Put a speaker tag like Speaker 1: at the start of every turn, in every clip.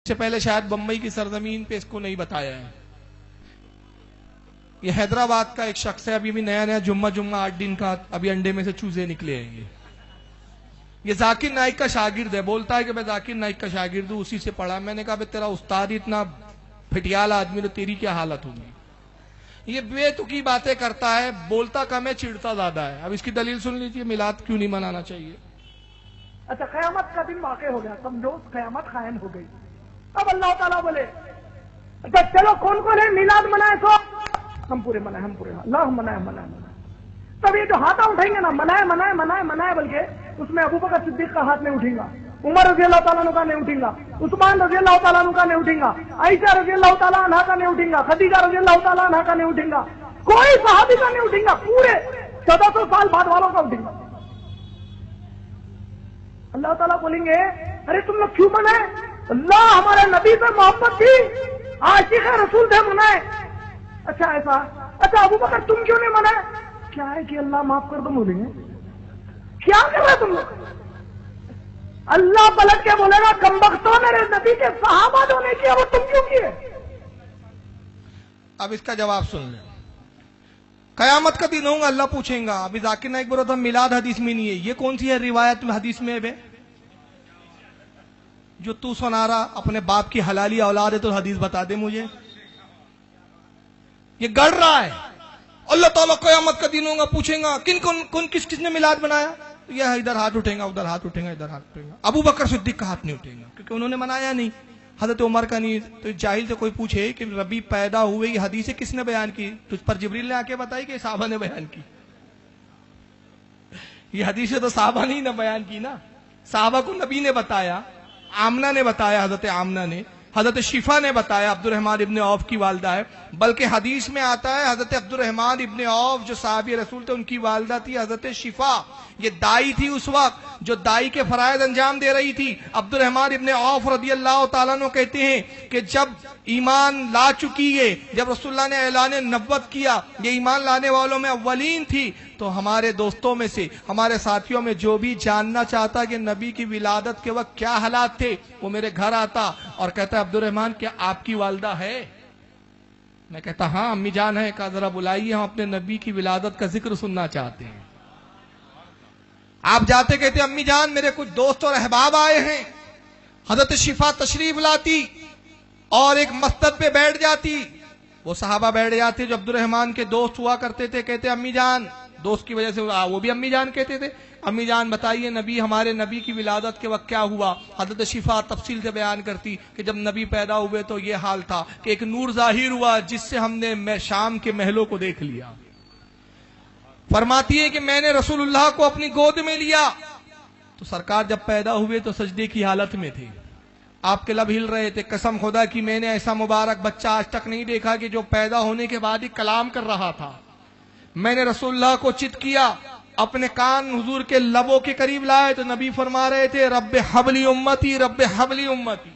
Speaker 1: سے پہلے شاید بمبئی کی سرزمین پہ اس کو نہیں بتایا ہے. یہ حیدرآباد کا ایک شخص ہے, ابھی بھی نیا نیا جمعہ 8 دن کا, ابھی انڈے میں سے چوزے نکلے ہیں. یہ ذاکر نائک کا شاگرد ہے, بولتا ہے کہ میں ذاکر نائک کا شاگرد ہوں, اسی سے پڑھا. میں نے کہا بھئی تیرا استاد اتنا پھٹیال آدمی تو تیری کیا حالت ہوگی. یہ بے تکی باتیں کرتا ہے, بولتا کم ہے چڑھتا زیادہ ہے. اب اس کی دلیل سن لیجیے, میلاد کیوں نہیں منانا چاہیے.
Speaker 2: اچھا, قیامت کا دن واقع ہو گیا, سمجھو قیامت قائم ہو گئی. اب اللہ تعالیٰ بولے اچھا چلو کون کون ہے میلاد منائے, سو ہم پورے منائے, ہم پورے اللہ منائے منائے منائے. تب یہ جو ہاتھ اٹھیں گے نا, منائے منائے منائے منائے, بلکہ اس میں ابو بکر صدیق کا ہاتھ نہیں اٹھیں گا, عمر رضی اللہ تعالیٰ عنہ کا نہیں اٹھیں گا, عثمان رضی اللہ تعالیٰ عنہ کا نہیں اٹھیں گا, عائشہ رضی اللہ تعالیٰ عنہ کا نہیں اٹھیں گا, خدیجہ رضی اللہ تعالیٰ عنہ کا نہیں اٹھیں گا, کوئی صحابی کا نہیں اٹھیں گا, پورے 1400 سال بعد والوں کا اٹھیں گا. اللہ تعالیٰ بولیں گے ارے تم لوگ کیوں منائے, اللہ ہمارے نبی پہ محبت تھی, عاشق رسول تھے, منائے. اچھا ایسا, اچھا ابو بکر تم کیوں نہیں منائے, کیا ہے کہ اللہ معاف کر دو, بولیں گے کیا کر رہے تم لوگ. اللہ پلٹ کے بولے گا کمبختوں, میرے نبی کے صحابہ جو نہیں کیا وہ تم کیوں کیے.
Speaker 1: اب اس کا جواب سن لیں. قیامت کا دن ہوگا, اللہ پوچھیں گا. ابھی ذاکر نائک بولو تھا میلاد حدیث میں نہیں ہے, یہ کون سی ہے روایت حدیث میں ہے جو تو سنا رہا, اپنے باپ کی حلالی اولاد ہے تو حدیث بتا دے مجھے. یہ گڑ رہا ہے. اللہ تعالیٰ قیامت کا دن ہوگا, پوچھیں گا کس نے میلاد بنایا, یہ ادھر ہاتھ اٹھیں گا, ادھر ہاتھ اٹھیں گا, ادھر ہاتھ اٹھیں گا. ابو بکر صدیق کا ہاتھ نہیں اٹھیں گا کیونکہ انہوں نے منایا نہیں, حضرت عمر کا نہیں. تو جاہل سے کوئی پوچھے کہ ربی پیدا ہوئے یہ حدیث کس نے بیان کی, تجھ پر جبریل نے آ کے بتائی کہ صحابہ نے بیان کی. یہ حدیث تو صحابہ نے بیان کی نا, صحابہ کو نبی نے بتایا, آمنہ نے بتایا, حضرت آمنہ نے, حضرت شفا نے بتایا, عبد الرحمن ابن عوف کی والدہ ہے. بلکہ حدیث میں آتا ہے حضرت عبد الرحمن ابن عوف جو صحابی رسول تھے, ان کی والدہ تھی حضرت شفا. یہ دائی تھی اس وقت جو دائی کے فرائض انجام دے رہی تھی. عبد الرحمن ابن عوف رضی اللہ تعالیٰ عنہ کہتے ہیں کہ جب ایمان لا چکی ہے, جب رسول اللہ نے اعلان نبوت کیا, یہ ایمان لانے والوں میں اولین تھی, تو ہمارے دوستوں میں سے, ہمارے ساتھیوں میں جو بھی جاننا چاہتا کہ نبی کی ولادت کے وقت کیا حالات تھے, وہ میرے گھر آتا اور کہتا عبد الرحمن کیا آپ کی والدہ ہے. میں کہتا ہاں امی جان ہے. کہا ذرا بلائیے, ہم اپنے نبی کی ولادت کا ذکر سننا چاہتے ہیں. آپ جاتے کہتے امی جان میرے کچھ دوست اور احباب آئے ہیں. حضرت شفا تشریف لاتی اور ایک مسجد پہ بیٹھ جاتی. وہ صحابہ بیٹھ جاتے جو عبد الرحمن کے دوست ہوا کرتے تھے, کہتے امی جان, دوست کی وجہ سے وہ بھی امی جان کہتے تھے, امی جان بتائیے نبی, ہمارے نبی کی ولادت کے وقت کیا ہوا. حضرت شفا تفصیل سے بیان کرتی کہ جب نبی پیدا ہوئے تو یہ حال تھا کہ ایک نور ظاہر ہوا جس سے ہم نے شام کے محلوں کو دیکھ لیا. فرماتی ہے کہ میں نے رسول اللہ کو اپنی گود میں لیا تو سرکار جب پیدا ہوئے تو سجدے کی حالت میں تھے, آپ کے لب ہل رہے تھے. قسم خدا کی میں نے ایسا مبارک بچہ آج تک نہیں دیکھا کہ جو پیدا ہونے کے بعد ہی کلام کر رہا تھا. میں نے رسول اللہ کو چت کیا, اپنے کان حضور کے لبوں کے قریب لائے تو نبی فرما رہے تھے رب حبلی امتی, رب حبلی امتی.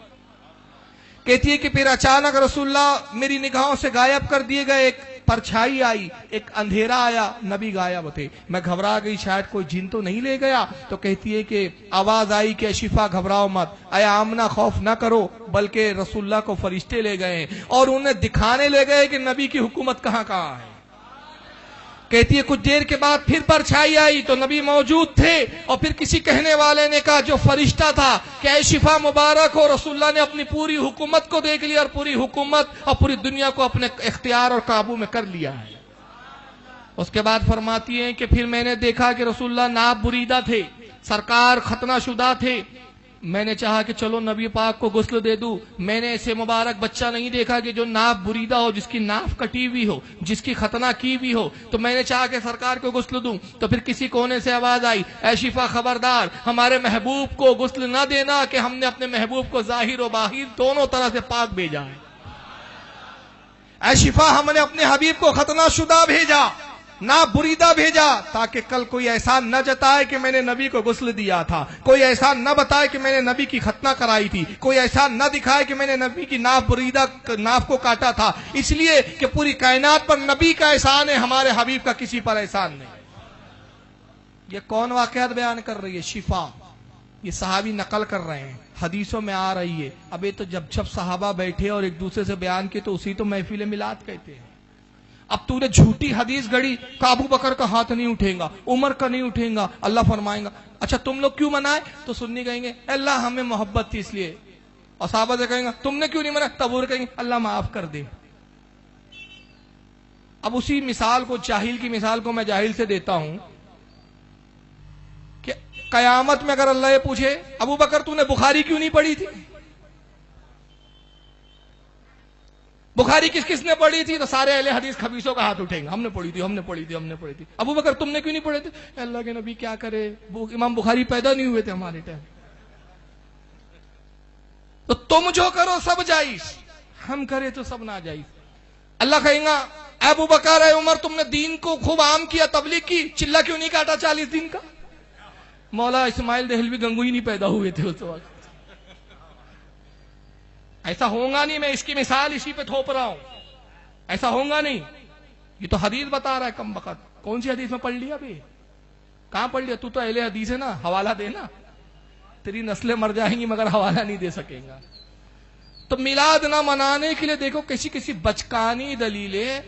Speaker 1: کہتی ہے کہ پھر اچانک رسول اللہ میری نگاہوں سے غائب کر دیے گئے, ایک پرچھائی آئی, ایک اندھیرا آیا, نبی غائب تھے. میں گھبرا گئی شاید کوئی جن تو نہیں لے گیا. تو کہتی ہے کہ آواز آئی کہ شفا گھبراؤ مت, اے آمنہ خوف نہ کرو, بلکہ رسول اللہ کو فرشتے لے گئے اور انہیں دکھانے لے گئے کہ نبی کی حکومت کہاں کہاں ہے. کہتی ہے کچھ دیر کے بعد پھر پرچھائی آئی تو نبی موجود تھے, اور پھر کسی کہنے والے نے کہا جو فرشتہ تھا کہ اے شفا مبارک ہو, رسول اللہ نے اپنی پوری حکومت کو دیکھ لیا اور پوری حکومت اور پوری دنیا کو اپنے اختیار اور قابو میں کر لیا ہے. اس کے بعد فرماتی ہیں کہ پھر میں نے دیکھا کہ رسول اللہ ناپ بریدہ تھے, سرکار ختنہ شدہ تھے. میں نے چاہا کہ چلو نبی پاک کو غسل دے دوں. میں نے ایسے مبارک بچہ نہیں دیکھا کہ جو ناف بریدہ ہو, جس کی ناف کٹی ہوئی ہو, جس کی ختنہ کی ہوئی ہو. تو میں نے چاہا کہ سرکار کو غسل دوں. تو پھر کسی کونے سے آواز آئی اے شفا خبردار, ہمارے محبوب کو غسل نہ دینا کہ ہم نے اپنے محبوب کو ظاہر و باہر دونوں طرح سے پاک بھیجا ہے. اے شفا ہم نے اپنے حبیب کو ختنہ شدہ بھیجا, نہ بریدہ بھیجا, تاکہ کل کوئی احسان نہ جتائے کہ میں نے نبی کو غسل دیا تھا, کوئی احسان نہ بتائے کہ میں نے نبی کی ختنہ کرائی تھی, کوئی احسان نہ دکھائے کہ میں نے نبی کی ناف بریدہ ناف کو کاٹا تھا. اس لیے کہ پوری کائنات پر نبی کا احسان ہے, ہمارے حبیب کا کسی پر احسان نہیں. یہ کون واقعات بیان کر رہی ہے؟ شفا. یہ صحابی نقل کر رہے ہیں، حدیثوں میں آ رہی ہے. اب یہ تو جب صحابہ بیٹھے اور ایک دوسرے سے بیان کیے تو اسی تو محفل میلاد کہتے ہیں. اب تو نے جھوٹی حدیث گڑی کہ ابو بکر کا ہاتھ نہیں اٹھے گا، عمر کا نہیں اٹھے گا، اللہ فرمائے گا اچھا تم لوگ کیوں منائے؟ تو سنی کہیں گے اللہ ہمیں محبت تھی اس لیے. اور صحابہ سے کہیں گے تم نے کیوں نہیں منایا؟ تب وہ کہیں گے اللہ معاف کر دے. اب اسی مثال کو، جاہل کی مثال کو میں جاہل سے دیتا ہوں کہ قیامت میں اگر اللہ یہ پوچھے ابو بکر تو نے بخاری کیوں نہیں پڑھی تھی؟ بخاری کس کس نے پڑھی تھی؟ تو سارے اہل حدیث خبیثوں کا ہاتھ اٹھیں گے ہم نے پڑھی تھی، ہم نے پڑھی تھی، ہم نے پڑھی تھی. ابو بکر تم نے کیوں نہیں پڑھے تھے؟ اللہ کے نبی کیا کرے، امام بخاری پیدا نہیں ہوئے تھے ہمارے ٹائم. تو تم جو کرو سب جائز، ہم کرے تو سب ناجائز. اللہ کہیں گا اے ابو بکر اے عمر تم نے دین کو خوب عام کیا، تبلیغ کی، چلا کیوں نہیں کاٹا 40 دن کا؟ مولا اسماعیل دہلوی گنگوئی نہیں پیدا ہوئے تھے اس وقت. ایسا ہوگا نہیں، میں اس کی مثال اسی پہ تھوپ رہا ہوں. ایسا ہوگا نہیں. یہ تو حدیث بتا رہا ہے کم بخت. کون سی حدیث میں پڑھ لیا بھی؟ کہاں پڑھ لیا؟ تو اہل حدیث ہے نا، حوالہ دے نا. تیری نسلیں مر جائیں گی مگر حوالہ نہیں دے سکیں گا. تو میلاد نہ منانے کے لیے دیکھو کسی بچکانی دلیلیں.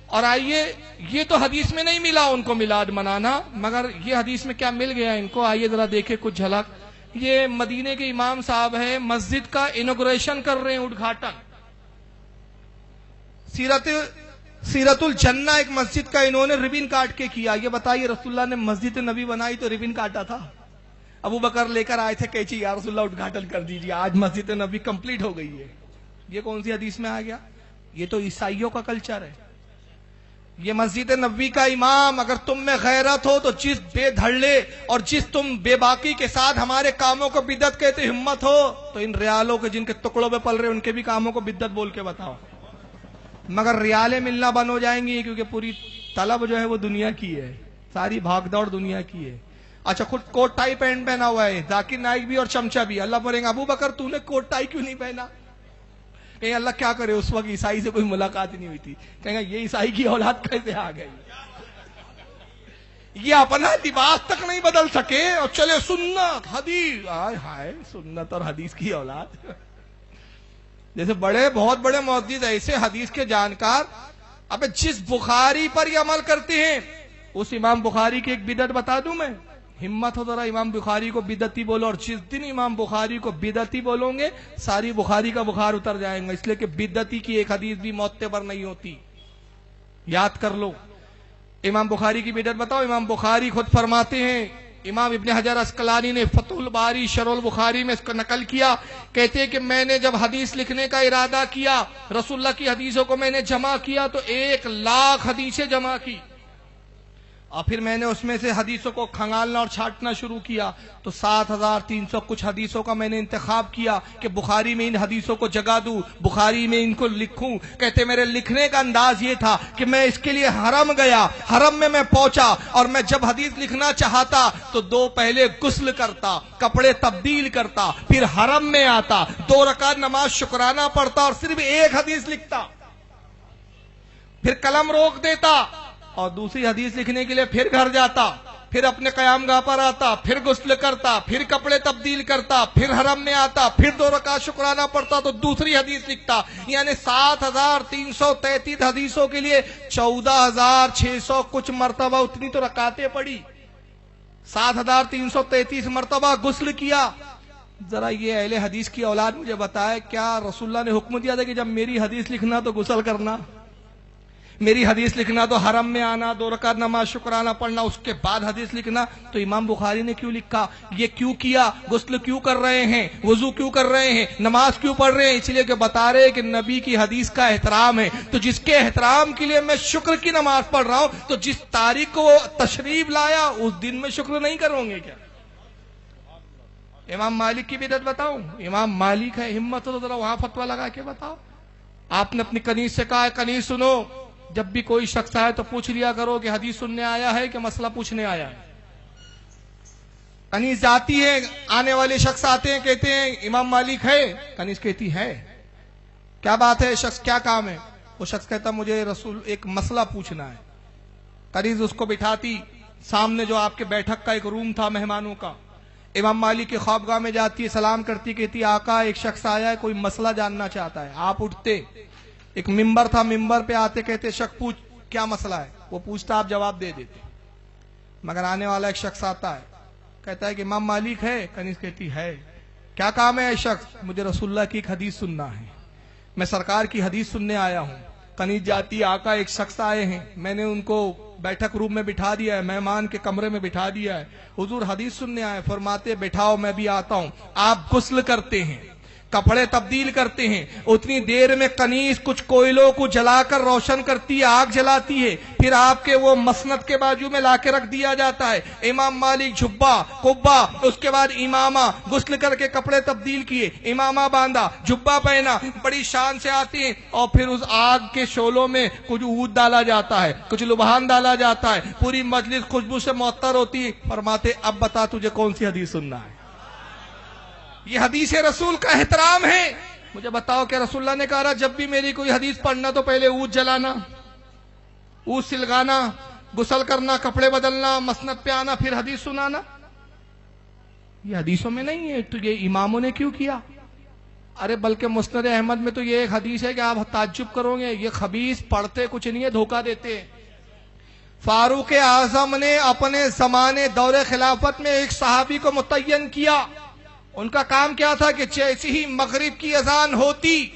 Speaker 1: اور آئیے یہ تو حدیث میں نہیں ملا ان کو میلاد منانا، مگر یہ حدیث میں کیا مل گیا ان کو، آئیے ذرا دیکھیں کچھ جھلک. یہ مدینے کے امام صاحب ہیں، مسجد کا انوگریشن کر رہے ہیں، ادگھاٹن. سیرت الجنہ ایک مسجد کا انہوں نے ربن کاٹ کے کیا. یہ بتائیے رسول اللہ نے مسجد نبی بنائی تو ربن کاٹا تھا؟ ابو بکر لے کر آئے تھے کیچی، یا رسول اللہ ادگھاٹن کر دیجیے، آج مسجد نبی کمپلیٹ ہو گئی ہے. یہ کون سی حدیث میں آ گیا؟ یہ تو عیسائیوں کا کلچر ہے. یہ مسجد نبوی کا امام اگر تم میں غیرت ہو تو جس بے دھڑلے اور جس تم بے باکی کے ساتھ ہمارے کاموں کو بدعت کہتے ہمت ہو تو ان ریالوں کے جن کے ٹکڑوں پہ پل رہے ان کے بھی کاموں کو بدعت بول کے بتاؤ. مگر ریالیں ملنا بند ہو جائیں گی کیونکہ پوری طلب جو ہے وہ دنیا کی ہے، ساری بھاگ دوڑ دنیا کی ہے. اچھا خود کوٹ ٹائی پینٹ پہنا ہوا ہے ذاکر نائک بھی اور چمچا بھی. اللہ بولیں گے ابو بکر تو نے کوٹ ٹائی کیوں نہیں پہنا؟ کہیں اللہ کیا کرے اس وقت عیسائی سے کوئی ملاقات ہی نہیں ہوئی تھی. کہیں گے یہ عیسائی کی اولاد کیسے آ گئی، یہ اپنا لباس تک نہیں بدل سکے اور چلے سنت حدیث. ہائے ہائے سنت اور حدیث کی اولاد. جیسے بہت بڑے محدث ایسے حدیث کے جانکار، اب جس بخاری پر یہ عمل کرتے ہیں اس امام بخاری کی ایک بدعت بتا دوں میں. ہمت ہو ذرا امام بخاری کو بدعتی بولو، اور جس دن امام بخاری کو بدعتی بولو گے ساری بخاری کا بخار اتر جائے گا. اس لیے کہ بدعتی کی ایک حدیث بھی معتبر نہیں ہوتی، یاد کر لو. امام بخاری کی بدعت بتاؤ. امام بخاری خود فرماتے ہیں، امام ابن حجر اسقلانی نے فتح الباری شرح البخاری میں اس کو نقل کیا، کہتے ہیں کہ میں نے جب حدیث لکھنے کا ارادہ کیا، رسول اللہ کی حدیثوں کو میں نے جمع کیا تو 1,00,000 حدیثیں جمع کی. اور پھر میں نے اس میں سے حدیثوں کو کھنگالنا اور چھانٹنا شروع کیا تو 7,300 کچھ حدیثوں کا میں نے انتخاب کیا کہ بخاری میں ان حدیثوں کو جگہ دوں، بخاری میں ان کو لکھوں. کہتے میرے لکھنے کا انداز یہ تھا کہ میں اس کے لیے حرم گیا، حرم میں پہنچا اور میں جب حدیث لکھنا چاہتا تو 2 پہلے غسل کرتا، کپڑے تبدیل کرتا، پھر حرم میں آتا، 2 رکعت نماز شکرانہ پڑھتا اور صرف 1 حدیث لکھتا، پھر قلم روک دیتا اور دوسری حدیث لکھنے کے لیے پھر گھر جاتا، پھر اپنے قیام گاہ پر آتا، پھر غسل کرتا، پھر کپڑے تبدیل کرتا، پھر حرم میں آتا، پھر 2 رکعت شکرانہ پڑھتا تو دوسری حدیث لکھتا. یعنی 7,333 حدیثوں کے لیے 14,600 کچھ مرتبہ اتنی تو رکعتیں پڑھی، 7,333 مرتبہ غسل کیا. ذرا یہ اہل حدیث کی اولاد مجھے بتائے کیا رسول اللہ نے حکم دیا تھا کہ جب میری حدیث لکھنا تو غسل کرنا، میری حدیث لکھنا تو حرم میں آنا، 2 رکعت نماز شکرانہ پڑھنا، اس کے بعد حدیث لکھنا؟ تو امام بخاری نے کیوں لکھا؟ یہ کیوں کیا؟ غسل کیوں کر رہے ہیں، وضو کیوں کر رہے ہیں، نماز کیوں پڑھ رہے ہیں؟ اس لیے کہ بتا رہے کہ نبی کی حدیث کا احترام ہے. تو جس کے احترام کے لیے میں شکر کی نماز پڑھ رہا ہوں تو جس تاریخ کو وہ تشریف لایا اس دن میں شکر نہیں کروں گے کیا؟ امام مالک کی بدعت بتاؤں؟ امام مالک ہے، ہمت ہو تو ذرا وہاں فتویٰ لگا کے بتاؤ. آپ نے اپنی کنیز سے کہا ہے کنیز سنو، جب بھی کوئی شخص آئے تو پوچھ لیا کرو کہ حدیث سننے آیا ہے کہ مسئلہ پوچھنے آیا ہے. کنیز جاتی ہے، آنے والے شخص آتے ہیں کہتے ہیں امام مالک ہے، کنیز کہتی ہے کیا بات ہے شخص کیا کام ہے؟ وہ شخص کہتا مجھے رسول ایک مسئلہ پوچھنا ہے. کنیز اس کو بٹھاتی، سامنے جو آپ کے بیٹھک کا ایک روم تھا مہمانوں کا، امام مالک کی خوابگاہ میں جاتی ہے، سلام کرتی، کہتی آقا ایک شخص آیا ہے، کوئی مسئلہ جاننا چاہتا ہے۔ آپ اٹھتے، ایک ممبر تھا، ممبر پہ آتے کہتے شخص پوچھ کیا مسئلہ ہے، وہ پوچھتا آپ جواب دے دیتے، مگر آنے والا ایک شخص آتا ہے، کہتا ہے کہ امام مالک ہے؟ کنیز کہتی ہے۔ کیا کام ہے شخص؟ مجھے رسول اللہ کی ایک حدیث سننا ہے، میں سرکار کی حدیث سننے آیا ہوں۔ کنیز جاتی، آقا ایک شخص آئے ہیں، میں نے ان کو بیٹھک روم میں بٹھا دیا ہے، مہمان کے کمرے میں بٹھا دیا ہے، حضور حدیث سننے آئے، فرماتے بٹھاؤ میں بھی آتا ہوں۔ آپ غسل کرتے ہیں، کپڑے تبدیل کرتے ہیں، اتنی دیر میں کنیز کچھ کوئلوں کو جلا کر روشن کرتی ہے، آگ جلاتی ہے، پھر آپ کے وہ مسند کے بازو میں لا کے رکھ دیا جاتا ہے۔ امام مالک جھبا قبا، اس کے بعد امامہ، غسل کر کے کپڑے تبدیل کیے، امامہ باندھا، جھبا پہنا، بڑی شان سے آتے ہیں، اور پھر اس آگ کے شعلوں میں کچھ عود ڈالا جاتا ہے، کچھ لبھان ڈالا جاتا ہے، پوری مجلس خوشبو سے معطر ہوتی ہے۔ فرماتے اب بتا تجھے کون سی حدیث سننا ہے؟ یہ حدیث رسول کا احترام ہے۔ مجھے بتاؤ کہ رسول اللہ نے کہا جب بھی میری کوئی حدیث پڑھنا تو پہلے عود جلانا، عود سلگانا، غسل کرنا، کپڑے بدلنا، مسند پہ آنا، پھر حدیث سنانا؟ یہ حدیثوں میں نہیں ہے، تو یہ اماموں نے کیوں کیا؟ ارے بلکہ مسند احمد میں تو یہ ایک حدیث ہے کہ آپ تعجب کرو گے، یہ خبیث پڑھتے کچھ نہیں ہے، دھوکہ دیتے ہیں۔ فاروق اعظم نے اپنے زمانے دور خلافت میں ایک صحابی کو متعین کیا، ان کا کام کیا تھا کہ جیسے ہی مغرب کی اذان ہوتی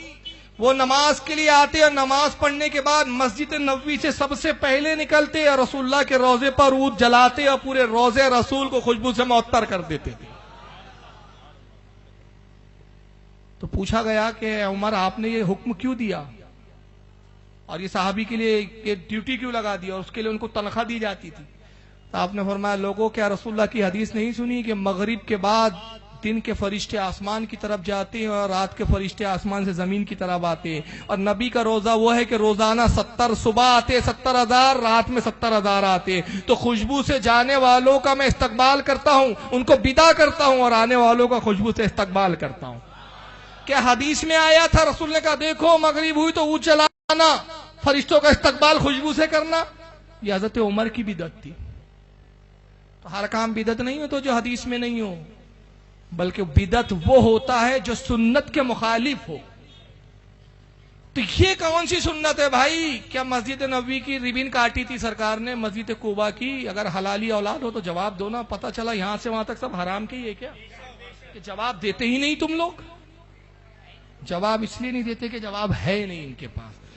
Speaker 1: وہ نماز کے لیے آتے، اور نماز پڑھنے کے بعد مسجد نبوی سے سب سے پہلے نکلتے اور رسول اللہ کے روضے پر عود جلاتے اور پورے روضے رسول کو خوشبو سے معطر کر دیتے تھے۔ تو پوچھا گیا کہ عمر آپ نے یہ حکم کیوں دیا، اور یہ صحابی کے لیے یہ ڈیوٹی کیوں لگا دی، اور اس کے لیے ان کو تنخواہ دی جاتی تھی؟ تو آپ نے فرمایا لوگوں کیا رسول اللہ کی حدیث نہیں سنی کہ مغرب کے بعد دن کے فرشتے آسمان کی طرف جاتے ہیں اور رات کے فرشتے آسمان سے زمین کی طرف آتے ہیں، اور نبی کا روزہ وہ ہے کہ روزانہ 70 صبح آتے، 70,000 رات میں 70,000 آتے، تو خوشبو سے جانے والوں کا میں استقبال کرتا ہوں، ان کو ودا کرتا ہوں، اور آنے والوں کا خوشبو سے استقبال کرتا ہوں۔ کیا حدیث میں آیا تھا رسول نے کہا دیکھو مغرب ہوئی تو عود جلانا، فرشتوں کا استقبال خوشبو سے کرنا؟ یہ حضرت عمر کی بدعت تھی۔ تو ہر کام بدعت نہیں ہو تو جو حدیث میں نہیں ہو، بلکہ بدعت وہ ہوتا ہے جو سنت کے مخالف ہو۔ تو یہ کون سی سنت ہے بھائی؟ کیا مسجد نبوی کی ریبن کاٹی تھی سرکار نے؟ مسجد قباء کی؟ اگر حلالی اولاد ہو تو جواب دو نا، پتہ چلا یہاں سے وہاں تک سب حرام کے ہی ہے کیا؟ کہ جواب دیتے ہی نہیں تم لوگ؟ جواب اس لیے نہیں دیتے کہ جواب ہے نہیں ان کے پاس۔